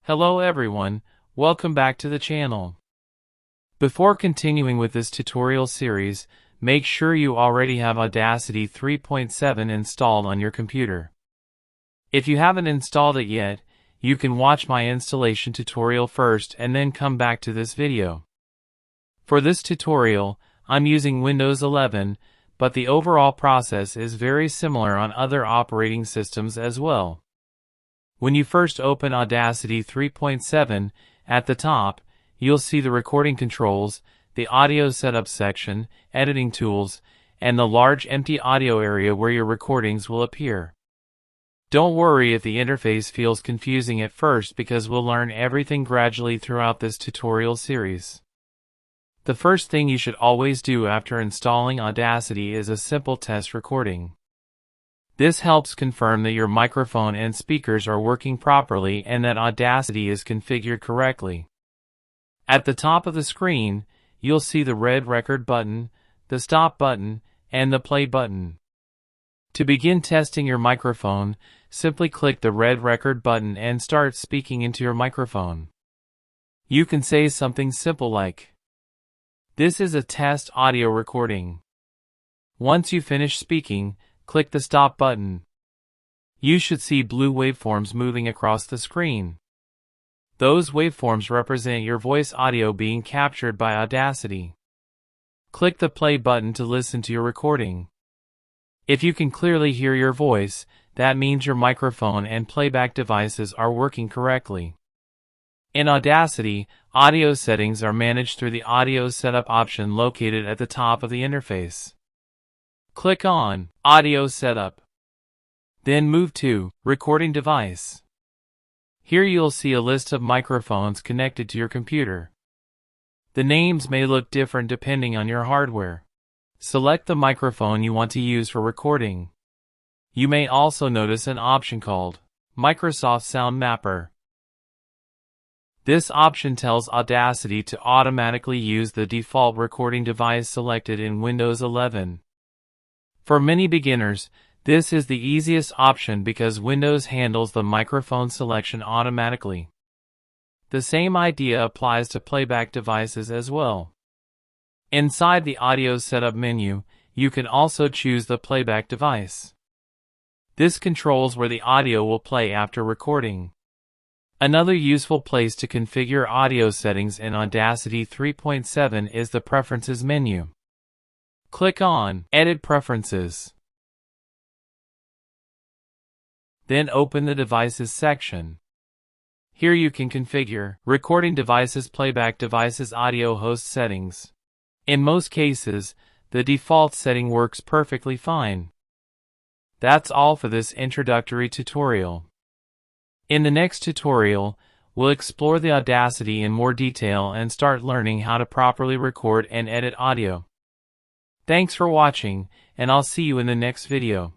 Hello everyone, welcome back to the channel. Before continuing with this tutorial series, make sure you already have Audacity 3.7 installed on your computer. If you haven't installed it yet, you can watch my installation tutorial first and then come back to this video. For this tutorial, I'm using Windows 11, but the overall process is very similar on other operating systems as well. When you first open Audacity 3.7, at the top, you'll see the recording controls, the audio setup section, editing tools, and the large empty audio area where your recordings will appear. Don't worry if the interface feels confusing at first because we'll learn everything gradually throughout this tutorial series. The first thing you should always do after installing Audacity is a simple test recording. This helps confirm that your microphone and speakers are working properly and that Audacity is configured correctly. At the top of the screen, you'll see the red record button, the stop button, and the play button. To begin testing your microphone, simply click the red record button and start speaking into your microphone. You can say something simple like, "This is a test audio recording." Once you finish speaking, click the stop button. You should see blue waveforms moving across the screen. Those waveforms represent your voice audio being captured by Audacity. Click the play button to listen to your recording. If you can clearly hear your voice, that means your microphone and playback devices are working correctly. In Audacity, audio settings are managed through the Audio Setup option located at the top of the interface. Click on Audio Setup. Then move to Recording Device. Here you'll see a list of microphones connected to your computer. The names may look different depending on your hardware. Select the microphone you want to use for recording. You may also notice an option called Microsoft Sound Mapper. This option tells Audacity to automatically use the default recording device selected in Windows 11. For many beginners, this is the easiest option because Windows handles the microphone selection automatically. The same idea applies to playback devices as well. Inside the Audio Setup menu, you can also choose the playback device. This controls where the audio will play after recording. Another useful place to configure audio settings in Audacity 3.7 is the Preferences menu. Click on Edit Preferences. Then open the Devices section. Here you can configure Recording Devices, Playback Devices, Audio Host settings. In most cases, the default setting works perfectly fine. That's all for this introductory tutorial. In the next tutorial, we'll explore the Audacity in more detail and start learning how to properly record and edit audio. Thanks for watching, and I'll see you in the next video.